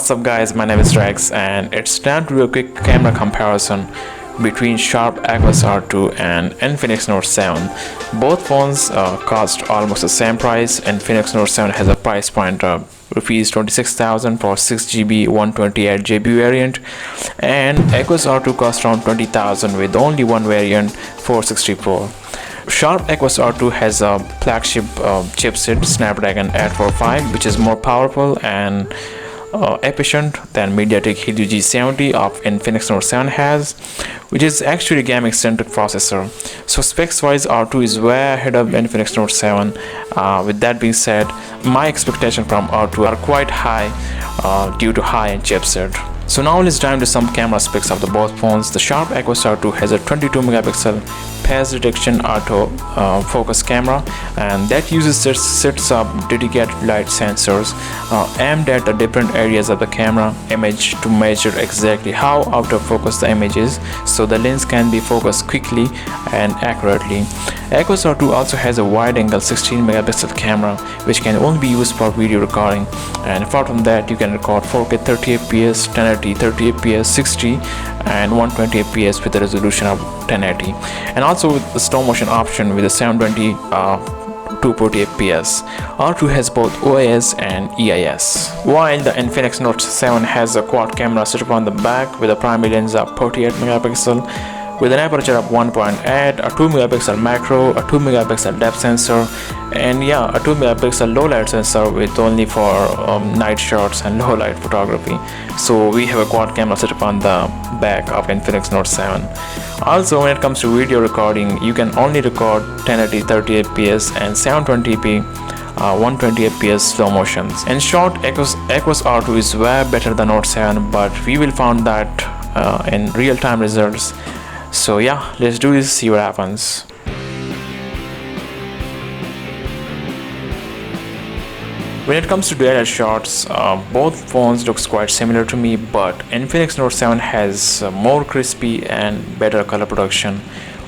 What's up guys, my name is Rex and it's time to do a quick camera comparison between Sharp Aquos R2 and Infinix Note 7. Both phones cost almost the same price. Infinix Note 7 has a price point of Rs 26,000 for 6GB 128GB variant, and Aquos R2 costs around 20,000 with only one variant 464. Sharp Aquos R2 has a flagship chipset Snapdragon 845, which is more powerful and efficient than MediaTek Helio G70 of Infinix Note 7 has, which is actually a gaming-centric processor. So specs-wise, R2 is way ahead of Infinix Note 7. With that being said, my expectations from R2 are quite high due to high-end chipset. So now let's dive into some camera specs of the both phones. The Sharp Aquos R2 has a 22 megapixel phase detection auto focus camera, and that uses sets of dedicated light sensors aimed at the different areas of the camera image to measure exactly how out of focus the image is, so the lens can be focused quickly and accurately. Aquos R2 also has a wide-angle 16 megapixel camera which can only be used for video recording, and apart from that you can record 4K 30fps, 1080 30fps, 60 and 120 fps with a resolution of 1080, and also with the slow motion option with a 720 240 fps. R2 has both OIS and EIS, while the Infinix Note 7 has a quad camera setup on the back with a primary lens of 48 megapixel with an aperture of 1.8, a 2 megapixel macro, a 2 megapixel depth sensor, and a 2 megapixel low light sensor with only for night shots and low light photography. So we have a quad camera setup on the back of Infinix Note 7. Also, when it comes to video recording, you can only record 1080 30 fps and 720p 120 fps slow motions. In short, Aquos R2 is way better than Note 7, but we will find that in real-time results. So yeah, let's do this, see what happens. When it comes to daylight shots, both phones looks quite similar to me, but Infinix Note 7 has more crispy and better color production,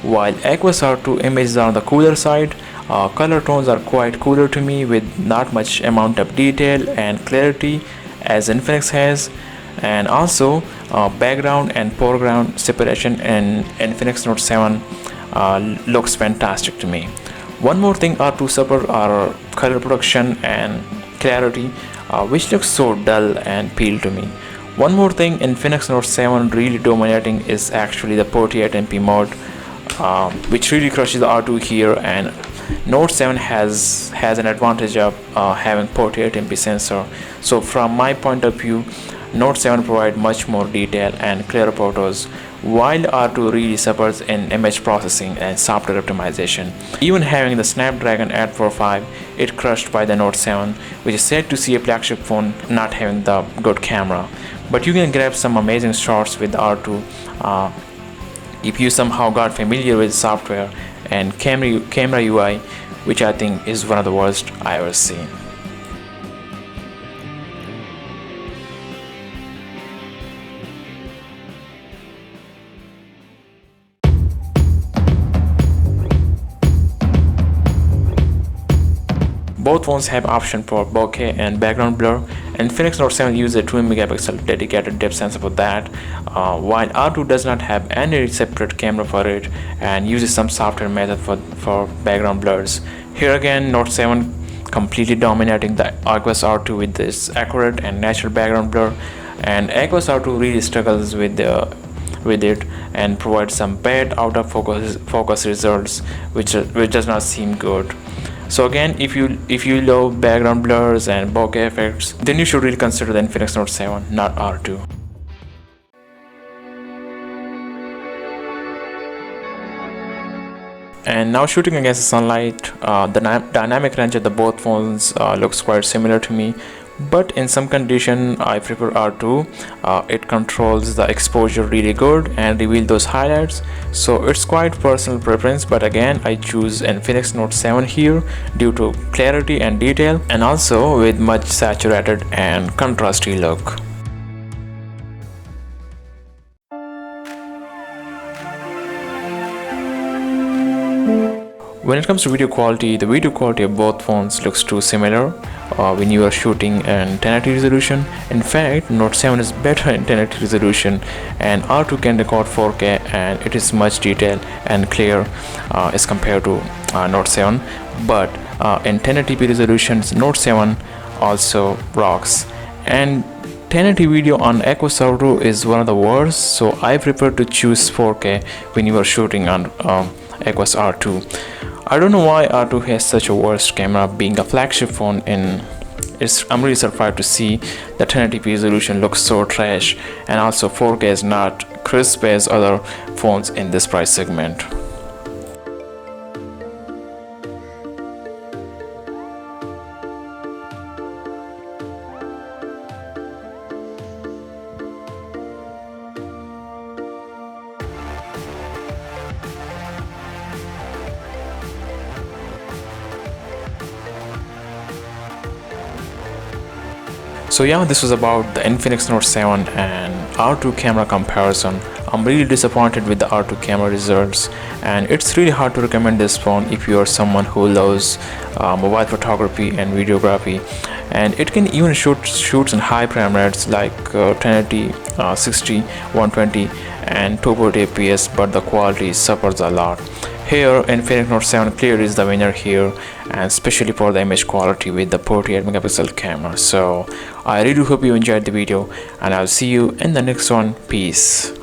while Aquos R2 images are on the cooler side. Color tones are quite cooler to me with not much amount of detail and clarity as Infinix has, and also background and foreground separation in Infinix Note 7 looks fantastic to me. One more thing R2 suffers are color production and clarity, which looks so dull and pale to me. One more thing Infinix Note 7 really dominating is actually the 48MP mode, which really crushes the R2 here, and Note 7 has an advantage of having 48MP sensor. So from my point of view, Note 7 provides much more detail and clearer photos, while R2 really suffers in image processing and software optimization. Even having the Snapdragon 845, it crushed by the Note 7, which is sad to see a flagship phone not having the good camera. But you can grab some amazing shots with R2 if you somehow got familiar with software and camera UI, which I think is one of the worst I ever seen. Both phones have option for bokeh and background blur. Infinix Note 7 uses a 2 megapixel dedicated depth sensor for that, while R2 does not have any separate camera for it and uses some software method for background blurs. Here again, Note 7 completely dominating the Aquos R2 with this accurate and natural background blur, and Aquos R2 really struggles with it and provides some bad out of focus results, which does not seem good. So again, if you love background blurs and bokeh effects, then you should really consider the Infinix Note 7, not R2. And now shooting against the sunlight, the dynamic range of the both phones looks quite similar to me, but in some condition I prefer R2. It controls the exposure really good and reveal those highlights, so it's quite personal preference, but again I choose Infinix Note 7 here due to clarity and detail, and also with much saturated and contrasty look. When it comes to video quality, the video quality of both phones looks too similar when you are shooting in 1080 resolution. In fact, Note 7 is better in 1080 resolution, and R2 can record 4K and it is much detailed and clear as compared to Note 7. But in 1080p resolutions, Note 7 also rocks. And 1080 video on Aquos R2 is one of the worst, so I prefer to choose 4K when you are shooting on Aquos R2. I don't know why R2 has such a worst camera, being a flagship phone. I'm really surprised to see the 1080p resolution looks so trash, and also 4K is not crisp as other phones in this price segment. So yeah, this was about the Infinix Note 7 and R2 camera comparison. I'm really disappointed with the R2 camera results, and it's really hard to recommend this phone if you are someone who loves mobile photography and videography. And it can even shoots in high frame rates like 1080, 60, 120 and 240 fps, but the quality suffers a lot. Here, Infinix Note 7 clearly is the winner here, and especially for the image quality with the 48 megapixel camera. So I really hope you enjoyed the video, and I'll see you in the next one. Peace.